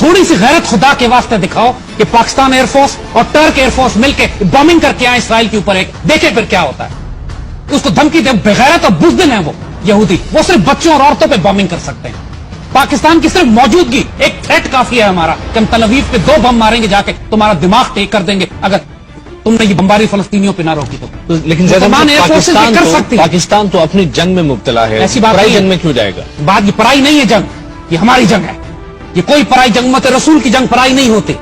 थोड़ी सी गैरत खुदा के वास्ते दिखाओ कि पाकिस्तान एयरफोर्स और टर्क एयरफोर्स मिलकर बॉम्बिंग करके आए इसराइल के ऊपर, एक देखे फिर क्या होता है। उसको धमकी दे, बेगैरत और बुज़दिल है वो यहूदी, वो सिर्फ बच्चों और औरतों पे बॉम्बिंग कर सकते हैं। पाकिस्तान की सिर्फ मौजूदगी एक थ्रेट काफी है हमारा कि हम तल अवीव पे 2 बम मारेंगे जाके, तुम्हारा दिमाग टेक कर देंगे अगर तुमने ये बमबारी फलस्तीनियों पे ना रोकी तो। लेकिन पाकिस्तान तो अपनी जंग में मुब्तला है, ऐसी बात पराई जंग में क्यों जाएगा? बात ये पराई नहीं है जंग, ये हमारी जंग है। ये कोई पराई जंग मत, रसूल की जंग पराई नहीं होती।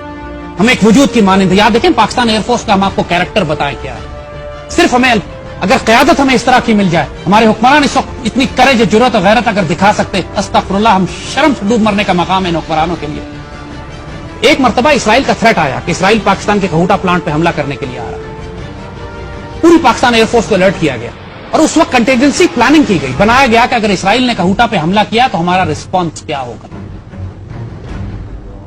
हम एक वजूद की मानंद, याद देखें पाकिस्तान एयरफोर्स का हम आपको कैरेक्टर बताएं क्या है। सिर्फ हमें अगर क़यादत हमें इस तरह की मिल जाए, हमारे हुक्मरान इस वक्त इतनी करेज, जुर्रत और गैरत अगर दिखा सकते, अस्तगफिरुल्लाह, हम शर्म से डूब मरने का मकाम है इन हुक्मरानों के लिए। एक मरतबा इसराइल का थ्रेट आया कि इसराइल पाकिस्तान के कहूटा प्लांट पे हमला करने के लिए आ रहा है। पूरी पाकिस्तान एयरफोर्स को अलर्ट किया गया और उस वक्त कंटीजेंसी प्लानिंग की गई, बनाया गया कि अगर इसराइल ने कहूटा पे हमला किया तो हमारा रिस्पॉन्स क्या होगा।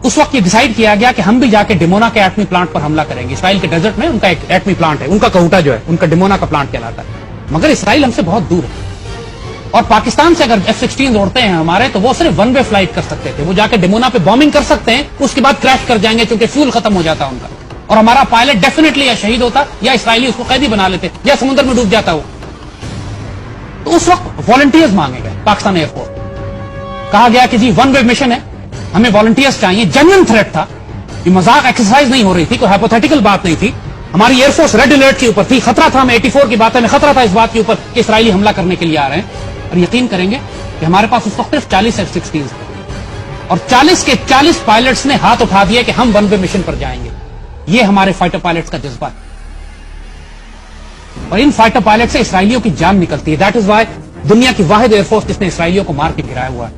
उस वक्त ये डिसाइड किया गया कि हम भी जाके डिमोना के एटमी प्लांट पर हमला करेंगे। इसराइल के डेजर्ट में उनका एक एटमी प्लांट है, उनका कहूटा जो है उनका डिमोना का प्लांट कहलाता है। मगर इसराइल हमसे बहुत दूर है और पाकिस्तान से अगर F-16 उड़ते हैं हमारे, तो वो सिर्फ 1 वे फ्लाइट कर सकते थे। वो जाके डिमोना पे बॉम्बिंग कर सकते हैं, उसके बाद क्रैश कर जाएंगे क्योंकि फ्यूल खत्म हो जाता उनका, और हमारा पायलट डेफिनेटली या शहीद होता या इसराइली उसको कैदी बना लेते या समुद्र में डूब जाता वो। तो उस वक्त वॉलंटियर्स मांगे गए पाकिस्तान एयरफोर्स, कहा गया कि जी 1 वे मिशन है, हमें वॉलंटियर्स चाहिए। जेन्युइन थ्रेट था, ये मजाक एक्सरसाइज नहीं हो रही थी, कोई हाइपोथेटिकल बात नहीं थी। हमारी एयरफोर्स रेड अलर्ट के ऊपर थी, खतरा था। हमें 84 की बात है, खतरा था इस बात के ऊपर कि इसराइली हमला करने के लिए आ रहे हैं। और यकीन करेंगे कि हमारे पास उस वक्त सिर्फ 40 F-16 थे और 40 के 40 पायलट्स ने हाथ उठा दिए कि हम 1 वे मिशन पर जाएंगे। ये हमारे फाइटर पायलट्स का जज्बा है और इन फाइटर पायलट से इसराइलियों की जान निकलती है। दैट इज वाई दुनिया की वाहिद एयरफोर्स जिसने इसराइलियों को मार के गिराया हुआ है।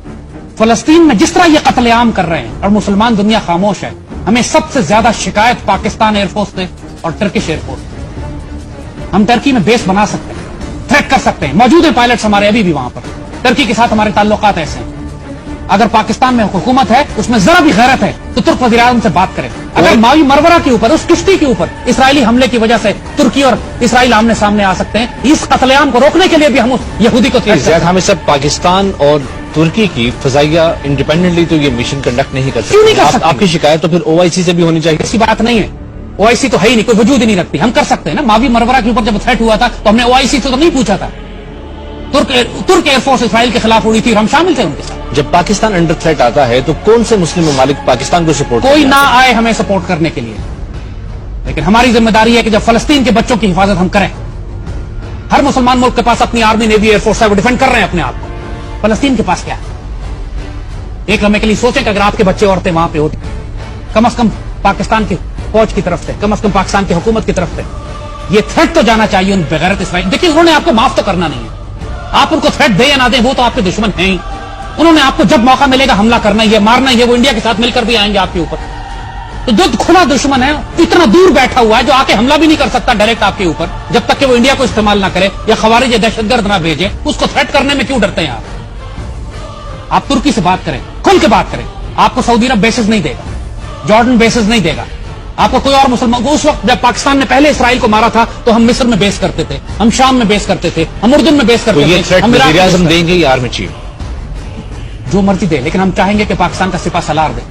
फलस्तीन में जिस तरह ये कत्लेआम कर रहे हैं और मुसलमान दुनिया खामोश है, हमें सबसे ज्यादा शिकायत पाकिस्तान एयरफोर्स से और टर्किश एयरफोर्स। हम टर्की में बेस बना सकते हैं, थ्रेट कर सकते हैं, मौजूद है पायलट्स हमारे अभी भी वहां पर। टर्की के साथ हमारे ताल्लुकात ऐसे हैं। अगर पाकिस्तान में हुकूमत है, उसमें जरा भी गैरत है, तो तुर्क वज़ीर-ए-आज़म से बात करें। अगर मावी मरवरा के ऊपर, उस किश्ती के ऊपर इसराइली हमले की वजह से तुर्की और इसराइल आमने सामने आ सकते हैं, इस कत्लेआम को रोकने के लिए भी हम उस यहूदी को हमें सब पाकिस्तान और तुर्की की फजाइया इंडिपेंडेंटली तो ये मिशन कंडक्ट नहीं कर सकते। क्यों नहीं कर सकते? आपकी शिकायत तो फिर OIC से भी होनी चाहिए। ऐसी बात नहीं है, OIC तो है ही नहीं, कोई वजूद ही नहीं रखती। हम कर सकते हैं ना। मावी मरवरा के ऊपर जब थ्रेट हुआ था तो हमने OIC से तो नहीं पूछा था। तुर्क एयरफोर्स इसराइल के खिलाफ उड़ी थी और हम शामिल थे उनके साथ। जब पाकिस्तान अंडर थ्रेट आता है तो कौन से मुस्लिम ममालिक पाकिस्तान को सपोर्ट? कोई ना आए हमें सपोर्ट करने के लिए, लेकिन हमारी जिम्मेदारी है कि जब फलस्तीन के बच्चों की हिफाजत हम करें। हर मुसलमान मुल्क के पास अपनी आर्मी, नेवी, एयरफोर्स है, वो डिफेंड कर रहे हैं अपने आप को। फलस्तीन के पास क्या है? एक लम्हे के लिए सोचें कि अगर आपके बच्चे औरतें वहां पे होती, कम से कम पाकिस्तान की फौज की तरफ से, कम से कम पाकिस्तान की हुकूमत की तरफ से ये थ्रेट तो जाना चाहिए उन बेगैरत इसराइल। देखिए, उन्होंने आपको माफ तो करना नहीं है। आप उनको थ्रेट दे या ना दे, वो तो आपके दुश्मन हैं ही। उन्होंने आपको जब मौका मिलेगा हमला करना ही है, मारना ही है। वो इंडिया के साथ मिलकर भी आएंगे आपके ऊपर। तो जो खुला दुश्मन है, इतना दूर बैठा हुआ है, जो आके हमला भी नहीं कर सकता डायरेक्ट आपके ऊपर, जब तक कि वो इंडिया को इस्तेमाल ना करे या खवारिज या दहशतगर्द ना भेजे, उसको थ्रेट करने में क्यों डरते हैं आप? आप तुर्की से बात करें, खुल के बात करें। आपको सऊदी अरब बेसिस नहीं देगा, जॉर्डन बेसिस नहीं देगा, आपको कोई और मुसलमान। उस वक्त जब पाकिस्तान ने पहले इसराइल को मारा था तो हम मिस्र में बेस करते थे, हम शाम में बेस करते थे, हम उर्दन में बेस करते थे। हम देंगे या आर्मी चीफ जो मर्जी दे, लेकिन हम चाहेंगे कि पाकिस्तान का सिपा सलार दे।